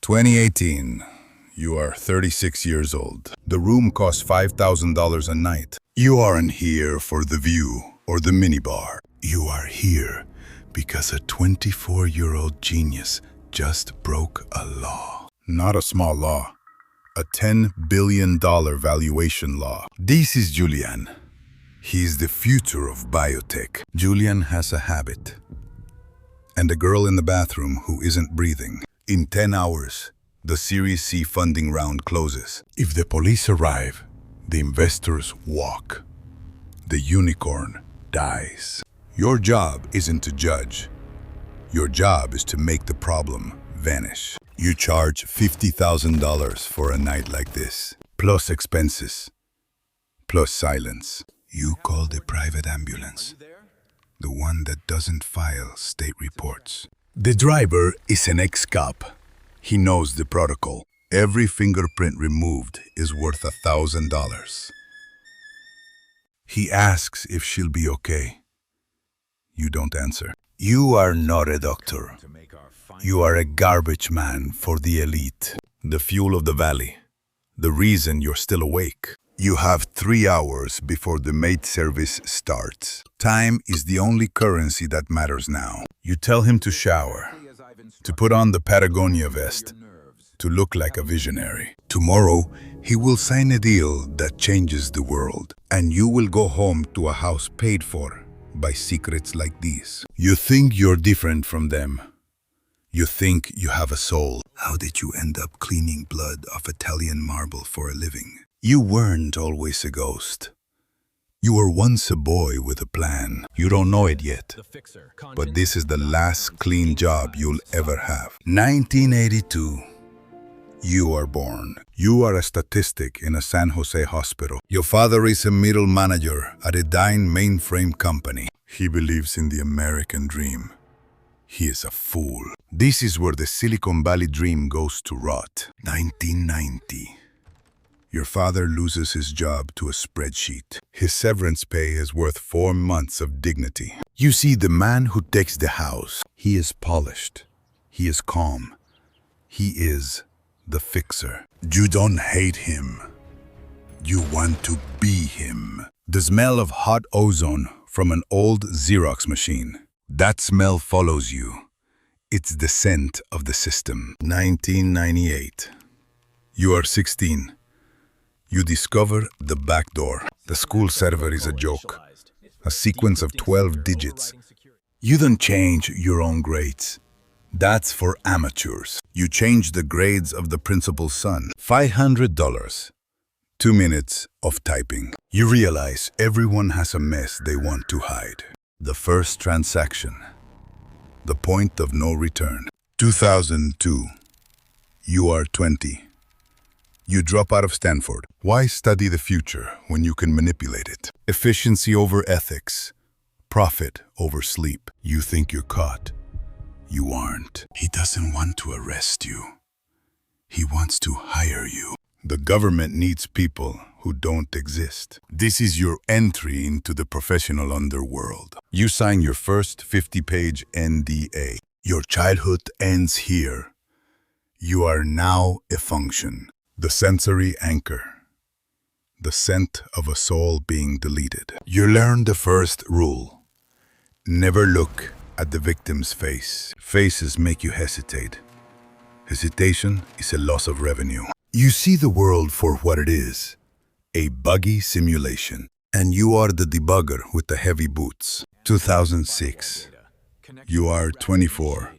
2018. You are 36 years old. The room costs $5,000 a night. You aren't here for the view or the minibar. You are here because a 24-year-old genius just broke a law. Not a small law. A $10 billion valuation law. This is Julian. He's the future of biotech. Julian has a habit. And a girl in the bathroom who isn't breathing. In 10 hours, the Series C funding round closes. If the police arrive, the investors walk. The unicorn dies. Your job isn't to judge. Your job is to make the problem vanish. You charge $50,000 for a night like this, plus expenses, plus silence. You call the private ambulance, the one that doesn't file state reports. The driver is an ex-cop. He knows the protocol. Every fingerprint removed is worth $1,000. He asks if she'll be okay. You don't answer. You are not a doctor. You are a garbage man for the elite. The fuel of the valley. The reason you're still awake. You have 3 hours before the maid service starts. Time is the only currency that matters now. You tell him to shower, to put on the Patagonia vest, to look like a visionary. Tomorrow, he will sign a deal that changes the world, and you will go home to a house paid for by secrets like these. You think you're different from them. You think you have a soul. How did you end up cleaning blood off Italian marble for a living? You weren't always a ghost. You were once a boy with a plan. You don't know it yet, but this is the last clean job you'll ever have. 1982. You are born. You are a statistic in a San Jose hospital. Your father is a middle manager at a dying mainframe company. He believes in the American dream. He is a fool. This is where the Silicon Valley dream goes to rot. 1990. Your father loses his job to a spreadsheet. His severance pay is worth 4 months of dignity. You see the man who takes the house. He is polished. He is calm. He is the fixer. You don't hate him. You want to be him. The smell of hot ozone from an old Xerox machine. That smell follows you. It's the scent of the system. 1998. You are 16. You discover the back door. The school server is a joke. A sequence of 12 digits. You don't change your own grades. That's for amateurs. You change the grades of the principal's son. $500. 2 minutes of typing. You realize everyone has a mess they want to hide. The first transaction. The point of no return. 2002. You are 20. You drop out of Stanford. Why study the future when you can manipulate it? Efficiency over ethics. Profit over sleep. You think you're caught. You aren't. He doesn't want to arrest you. He wants to hire you. The government needs people who don't exist. This is your entry into the professional underworld. You sign your first 50-page NDA. Your childhood ends here. You are now a function. The sensory anchor. The scent of a soul being deleted. You learn the first rule. Never look at the victim's face. Faces make you hesitate. Hesitation is a loss of revenue. You see the world for what it is, a buggy simulation. And you are the debugger with the heavy boots. 2006. You are 24.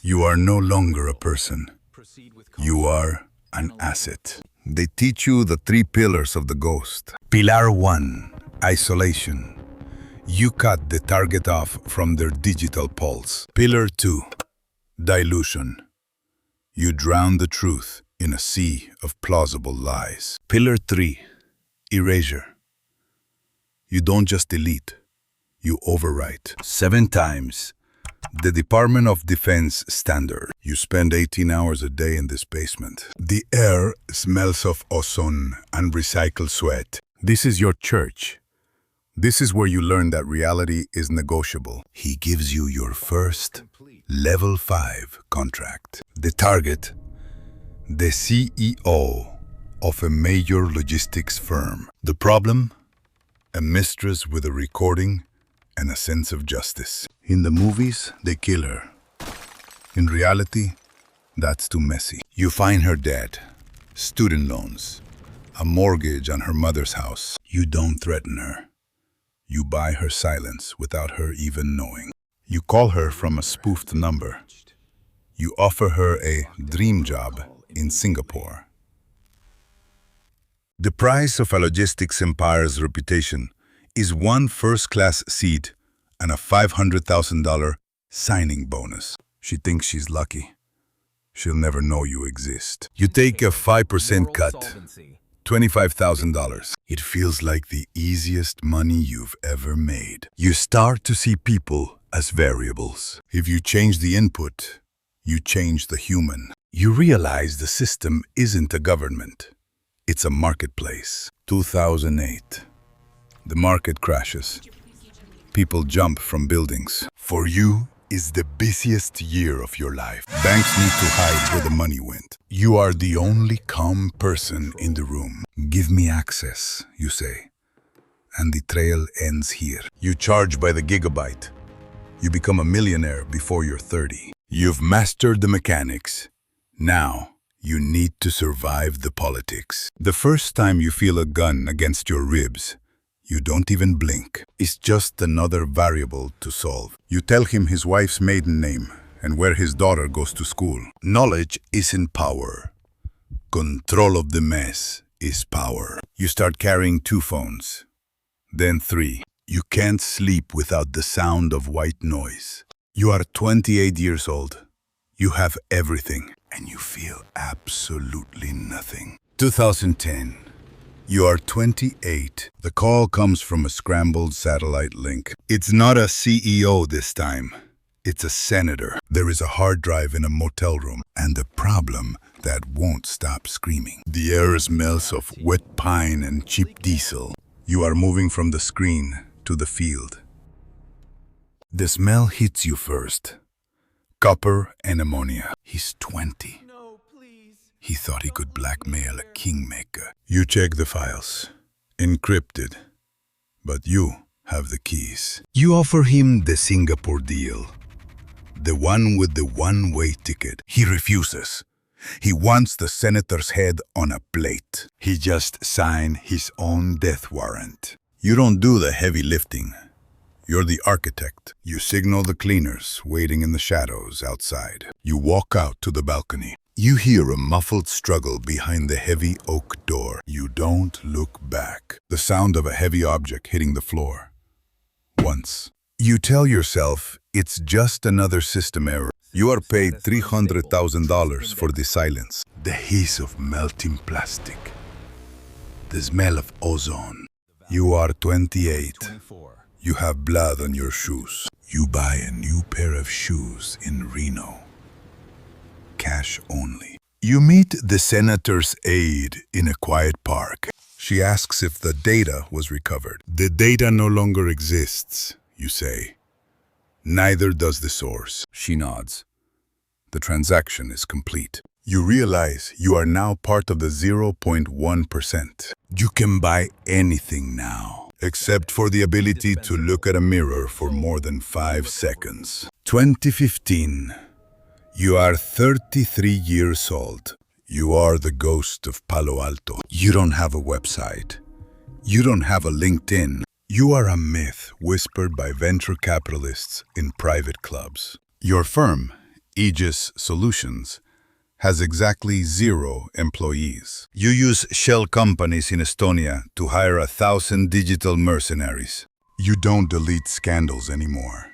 You are no longer a person. You are an asset. They teach you the 3 pillars of the ghost. Pillar 1, isolation. You cut the target off from their digital pulse. Pillar 2, dilution. You drown the truth in a sea of plausible lies. Pillar 3, erasure. You don't just delete, you overwrite. 7 times the Department of Defense standard. You spend 18 hours a day in this basement. The air smells of ozone and recycled sweat. This is your church. This is where you learn that reality is negotiable. He gives you your first level 5 contract. The target The CEO of a major logistics firm. The problem? A mistress with a recording and a sense of justice. In the movies, they kill her. In reality, that's too messy. You find her dead. Student loans. A mortgage on her mother's house. You don't threaten her. You buy her silence without her even knowing. You call her from a spoofed number. You offer her a dream job in Singapore. The price of a logistics empire's reputation is one first-class seat and a $500,000 signing bonus. She thinks she's lucky. She'll never know you exist. You take a 5% cut, $25,000. It feels like the easiest money you've ever made. You start to see people as variables. If you change the input, you change the human. You realize the system isn't a government. It's a marketplace. 2008. The market crashes. People jump from buildings. For you, is the busiest year of your life. Banks need to hide where the money went. You are the only calm person in the room. Give me access, you say. And the trail ends here. You charge by the gigabyte. You become a millionaire before you're 30. You've mastered the mechanics. Now, you need to survive the politics. The first time you feel a gun against your ribs, you don't even blink. It's just another variable to solve. You tell him his wife's maiden name and where his daughter goes to school. Knowledge isn't power. Control of the mess is power. You start carrying 2 phones, then 3. You can't sleep without the sound of white noise. You are 28 years old. You have everything, and you feel absolutely nothing. 2010. You are 28. The call comes from a scrambled satellite link. It's not a CEO this time. It's a senator. There is a hard drive in a motel room, and a problem that won't stop screaming. The air smells of wet pine and cheap diesel. You are moving from the screen to the field. The smell hits you first. Copper and ammonia. He's 20. He thought he could blackmail a kingmaker. You check the files. Encrypted. But you have the keys. You offer him the Singapore deal. The one with the one-way ticket. He refuses. He wants the senator's head on a plate. He just signed his own death warrant. You don't do the heavy lifting. You're the architect. You signal the cleaners waiting in the shadows outside. You walk out to the balcony. You hear a muffled struggle behind the heavy oak door. You don't look back. The sound of a heavy object hitting the floor. Once. You tell yourself it's just another system error. You are paid $300,000 for the silence. The hiss of melting plastic. The smell of ozone. You are 28. You have blood on your shoes. You buy a new pair of shoes in Reno. Cash only. You meet the senator's aide in a quiet park. She asks if the data was recovered. The data no longer exists, you say. Neither does the source. She nods. The transaction is complete. You realize you are now part of the 0.1%. You can buy anything now, except for the ability to look at a mirror for more than 5 seconds. 2015. You are 33 years old. You are the ghost of Palo Alto. You don't have a website. You don't have a LinkedIn. You are a myth whispered by venture capitalists in private clubs. Your firm, Aegis Solutions, has exactly 0 employees. You use shell companies in Estonia to hire 1,000 digital mercenaries. You don't delete scandals anymore.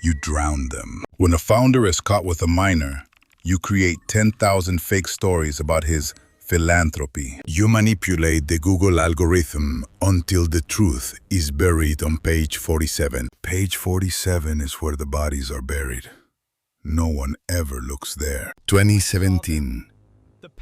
You drown them. When a founder is caught with a minor, you create 10,000 fake stories about his philanthropy. You manipulate the Google algorithm until the truth is buried on page 47. Page 47 is where the bodies are buried. No one ever looks there. 2017.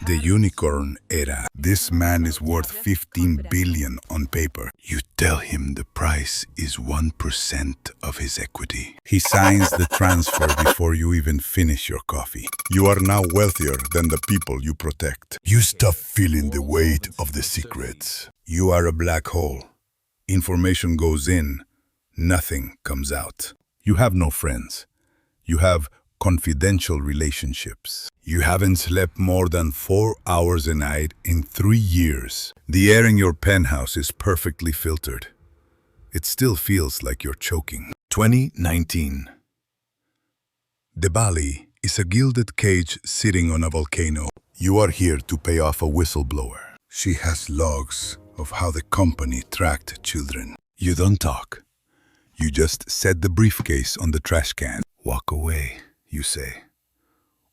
The unicorn era. This man is worth 15 billion on paper. You tell him the price is 1% of his equity. He signs the transfer before you even finish your coffee. You are now wealthier than the people you protect. You stop feeling the weight of the secrets. You are a black hole. Information goes in, nothing comes out. You have no friends. You have confidential relationships. You haven't slept more than 4 hours a night in 3 years. The air in your penthouse is perfectly filtered. It still feels like you're choking. 2019. The Bali is a gilded cage sitting on a volcano. You are here to pay off a whistleblower. She has logs of how the company tracked children. You don't talk. You just set the briefcase on the trash can. Walk away, you say,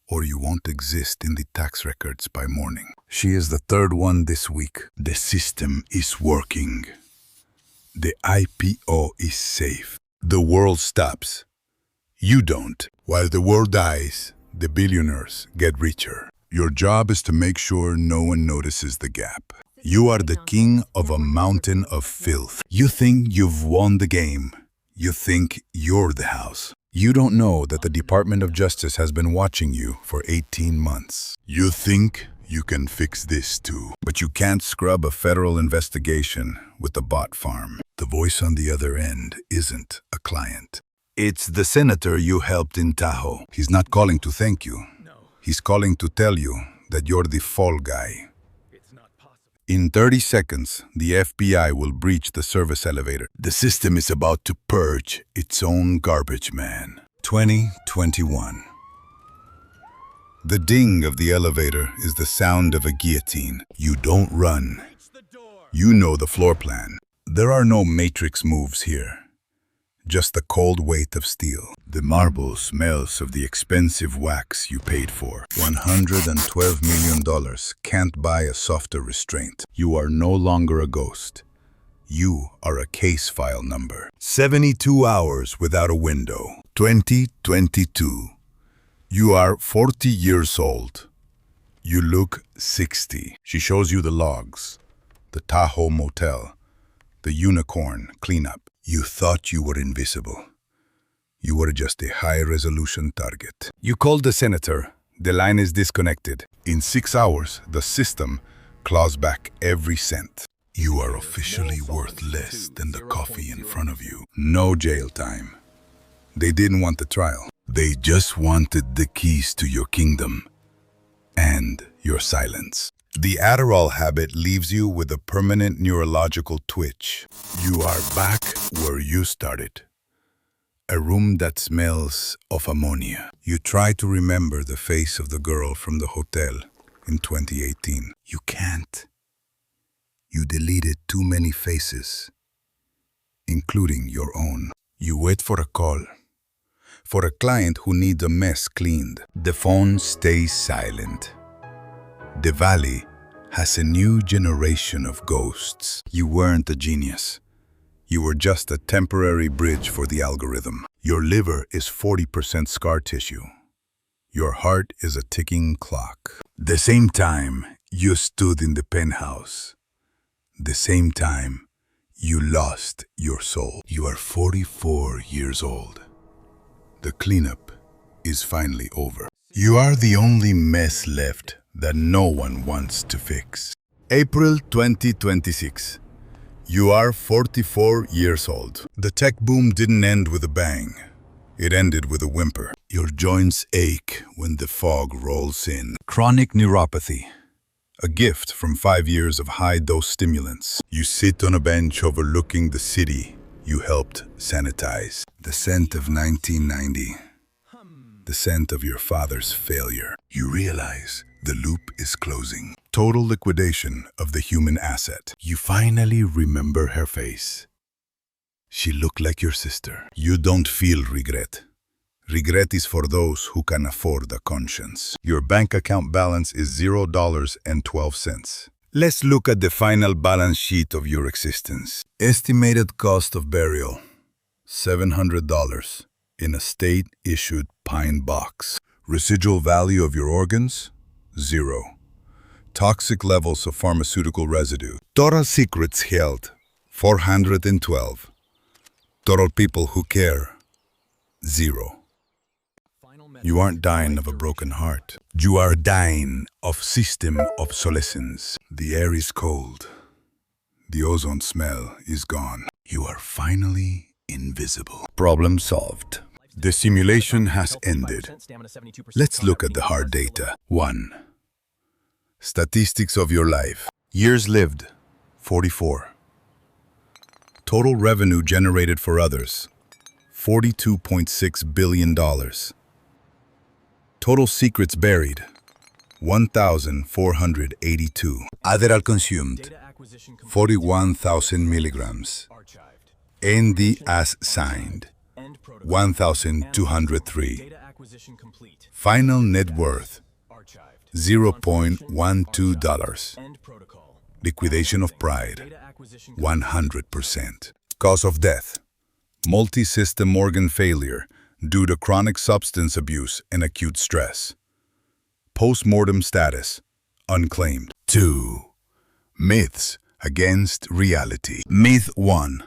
or you won't exist in the tax records by morning. She is the third one this week. The system is working. The IPO is safe. The world stops. You don't. While the world dies, the billionaires get richer. Your job is to make sure no one notices the gap. You are the king of a mountain of filth. You think you've won the game. You think you're the house. You don't know that the Department of Justice has been watching you for 18 months. You think you can fix this too, but you can't scrub a federal investigation with the bot farm. The voice on the other end isn't a client. It's the senator you helped in Tahoe. He's not calling to thank you. He's calling to tell you that you're the fall guy. In 30 seconds, the FBI will breach the service elevator. The system is about to purge its own garbage man. 2021. The ding of the elevator is the sound of a guillotine. You don't run. You know the floor plan. There are no matrix moves here. Just the cold weight of steel. The marble smells of the expensive wax you paid for. $112 million can't buy a softer restraint. You are no longer a ghost. You are a case file number. 72 hours without a window. 2022. You are 40 years old. You look 60. She shows you the logs, the Tahoe motel, the unicorn cleanup. You thought you were invisible. You were just a high-resolution target. You called the senator. The line is disconnected. In 6 hours, the system claws back every cent. You are officially worth less than the coffee in front of you. No jail time. They didn't want the trial. They just wanted the keys to your kingdom and your silence. The Adderall habit leaves you with a permanent neurological twitch. You are back where you started. A room that smells of ammonia. You try to remember the face of the girl from the hotel in 2018. You can't. You deleted too many faces, including your own. You wait for a call. For a client who needs a mess cleaned. The phone stays silent. The Valley has a new generation of ghosts. You weren't a genius. You were just a temporary bridge for the algorithm. Your liver is 40% scar tissue. Your heart is a ticking clock. The same time you stood in the penthouse. The same time you lost your soul. You are 44 years old. The cleanup is finally over. You are the only mess left that no one wants to fix. April 2026. You are 44 years old. The tech boom didn't end with a bang. It ended with a whimper. Your joints ache when the fog rolls in. Chronic neuropathy. A gift from 5 years of high-dose stimulants. You sit on a bench overlooking the city you helped sanitize. The scent of 1990. The scent of your father's failure. You realize the loop is closing. Total liquidation of the human asset. You finally remember her face. She looked like your sister. You don't feel regret. Regret is for those who can afford a conscience. Your bank account balance is $0.12. Let's look at the final balance sheet of your existence. Estimated cost of burial, $700 in a state-issued pine box. Residual value of your organs, 0. Toxic levels of pharmaceutical residue. Total secrets held, 412. Total people who care, 0. You aren't dying of a broken heart. You are dying of system obsolescence. The air is cold. The ozone smell is gone. You are finally invisible. Problem solved. The simulation has ended. Let's look at the hard data. 1. Statistics of your life. Years lived, 44. Total revenue generated for others, $42.6 billion. Total secrets buried, 1,482. Adderall consumed, 41,000 milligrams. ND as signed, 1,203. Final net worth, $0.12. Liquidation of pride, 100%. Cause of death, multi-system organ failure due to chronic substance abuse and acute stress. Post-mortem status, unclaimed. 2. Myths against reality. Myth 1.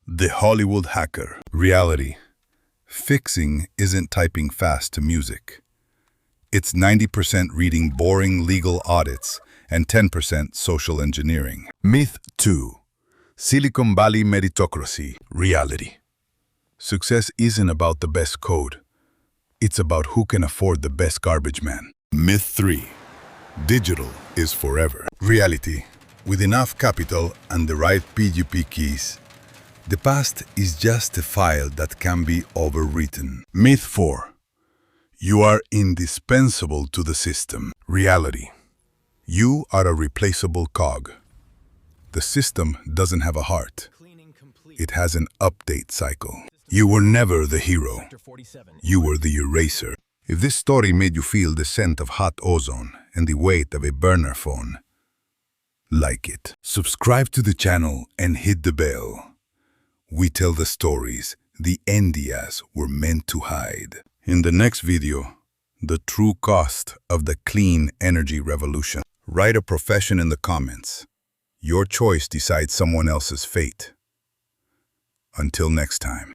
The Hollywood hacker. Reality. Fixing isn't typing fast to music. It's 90% reading boring legal audits and 10% social engineering. Myth 2. Silicon Valley meritocracy. Reality. Success isn't about the best code. It's about who can afford the best garbage man. Myth 3. Digital is forever. Reality. With enough capital and the right PGP keys, the past is just a file that can be overwritten. Myth 4. You are indispensable to the system. Reality. You are a replaceable cog. The system doesn't have a heart. It has an update cycle. You were never the hero. You were the eraser. If this story made you feel the scent of hot ozone and the weight of a burner phone, like it. Subscribe to the channel and hit the bell. We tell the stories the NDAs were meant to hide. In the next video, the true cost of the clean energy revolution. Write a profession in the comments. Your choice decides someone else's fate. Until next time.